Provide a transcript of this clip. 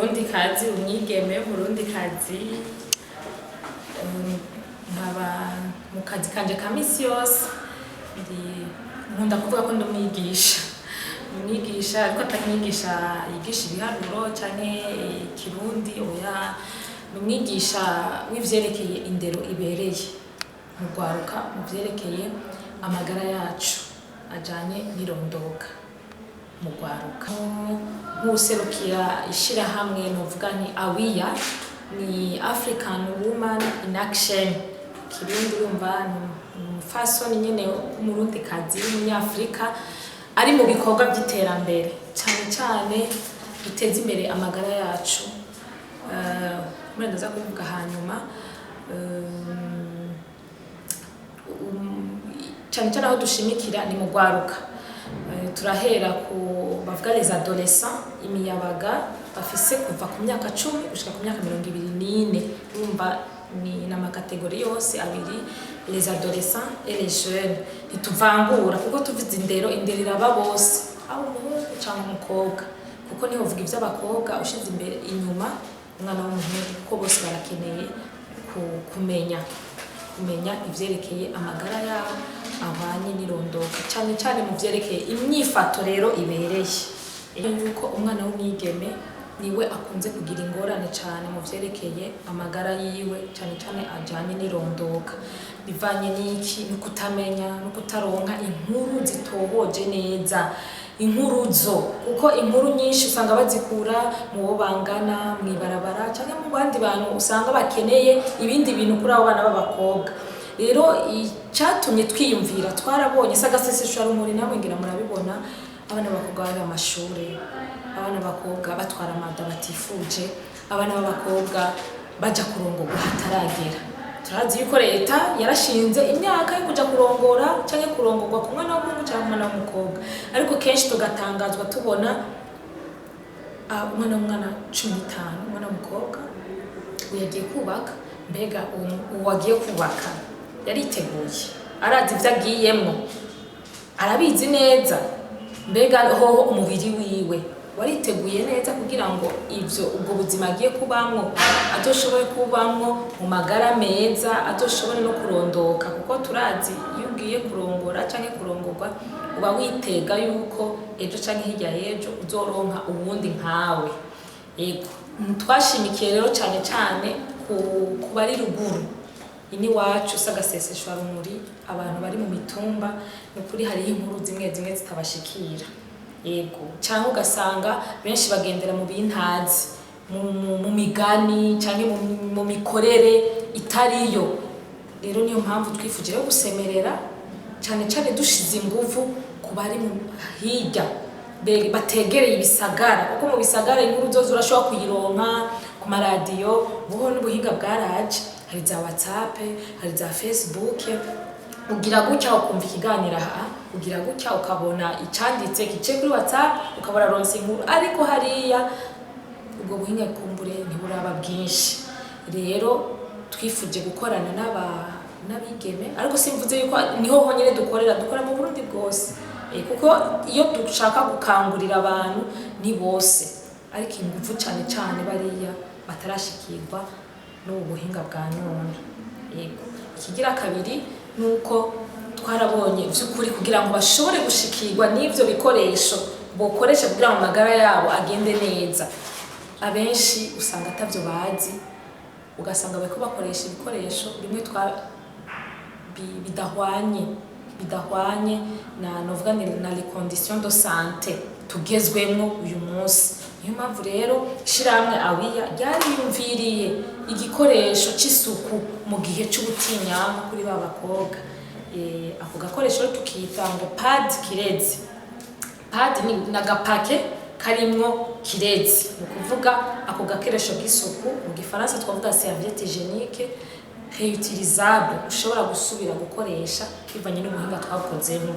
umurundikazi, umwigeme w'umurundikazi, nkaba mu kazi kanje ka misi yose nkunda kuvuga ko ndi umwigisha ariko atari umwigisha yigisha ibiharuro canke ikirundi, oya ni umwigisha w'ivyerekeye indero ibereye mu rwaruka, mu vyerekeye amagara yacu ajanye n'irondoka mu rwaruka. Nk'userukira ishirahamwe novuga ni AWIA, ni African Woman in Action, kirundi urumva ni umufasoni nyene w'umurundikazi w'umunyafrika ari mu bikorwa by'iterambere cyane cyane biteza imbere amagara yacu. Ndaza kuvuga hanyuma cyane cyane aho dushimikira ni mu rwaruka. Turahera ku bavuga les adolescents, imiyabaga bafise kuva ku myaka 10 gushika ku myaka 24. Urumva ni n'amakategori yose abiri, les adolescents et les jeunes. Ntituvangura kuko tuvize indero iraba bose, abo umuhungu cyangwa umukobwa, kuko niho uvuga ivy'abakobwa ushize imbere inyuma umwana w'umuhungu, kuko bose barakeneye kumenya ivyerekeye amagara yabo ahwanye n'irondoka, cyane cyane mu vyerekeye imyifato rero ibereye. Yuko umwana w'umwigeme niwe akunze kugira ingorane cyane mu vyerekeye amagara yiwe, cyane cyane ajanye n'irondoka. Bivanye n'iki? No kutamenya, no kutaronka inkuru zitohoje neza, inkuruzo, kuko inkuru nyinshi usanga bazikura mu bo bangana mwibarabara cyangwa mu bandi bantu usanga bakeneye ibindi bintu kuri abo bana b'abakobwa. Rero icyatumye twiyumvira, twarabonye sagaseseshwa rumuri, namwe ngira murabibona, abana b'abakobwa bari amashuri, abana b'abakobwa batwara amada batifuje, abana b'abakobwa baja kurongorwa hataragera. Turazi yuko leta yarashinze imyaka yo kuja kurongora cyangwa kurongorwa ku mwana w'umuhungu cyangwa umwana w'umukobwa, ariko kenshi tugatangazwa tubona umwana 15, umwana w'umukobwa uyagiye kubaka. Mbega uwagiye kubaka yariteguye, arazi ivyo agiyemwo, arabizi neza? Mbega hoho umubiri wiwe wariteguye neza kugira ngo ivyo ubwo buzima agiye kubamwo azoshobore kubamwo mu magara meza, azoshobore no kurondoka? Kuko turazi iyo ugiye kurongora canke kurongorwa uba witega yuko ejo canke hirya y'ejo uzoronka uwundi nkawe. Yego, twashimikiye rero cyane cyane ku bari ruguru ini wacu sagaseseshwa rumuri, abantu bari mu mitumba, n'ukuri hariho inkuru zimwe zitabashikira. Yego, cyangwa ugasanga benshi bagendera mu bintazi, mu migani cyangwa mu mikorere itariyo. Rero niyo mpamvu twifuje yo gusemerera cyane cyane dushize ingufu ku bari hirya bategereye ibisagara, kuko mu bisagara inkuru zozo urashobora kuyironka ku maradiyo. Buho n'ubuhinga bwaraje, hari za WhatsApp, hari za Facebook, ugira gutya ukumva ikiganiro aha, ugira gutya ukabona icanditse kice kuri WhatsApp, ukabona ronse inkuru, ariko hariya ubwo buhinga kumbure ntiburaba bwinshi. Rero twifuje gukorana n'abigeme, ariko simvuze yuko niho honyine dukora mu Burundi bwose, kuko iyo dushaka gukangurira abantu ni bose, ariko ingufu cyane cyane bariya batarashikirwa n'ubu buhinga bwa none. Yego, ikigira kabiri nuko twarabonye vy'ukuri kugira ngo bashobore gushikirwa n'ivyo bikoresho bokoresha kugira ngo amagara yabo agende neza. Abenshi usanga atavyo bazi, ugasanga bariko bakoresha ibikoresho bimwe bidahwanye na novuga na les conditions de santé tugezwemwo uyu munsi. Niyo mpamvu rero shiramwe AWIA ryariyumviriye igikoresho c'isuku mu gihe c'ubutinyanga kuri babakobwa. Ako gakoresho tukita ngo pad kirezi. Pad ni nagapake karimwo kirezi, ni kuvuga ako gakoresho k'isuku mu gifaransa twavuga serviette hygiénique réutilisable, ushobora gusubira gukoresha bivanye n'ubuhinga twakozemo.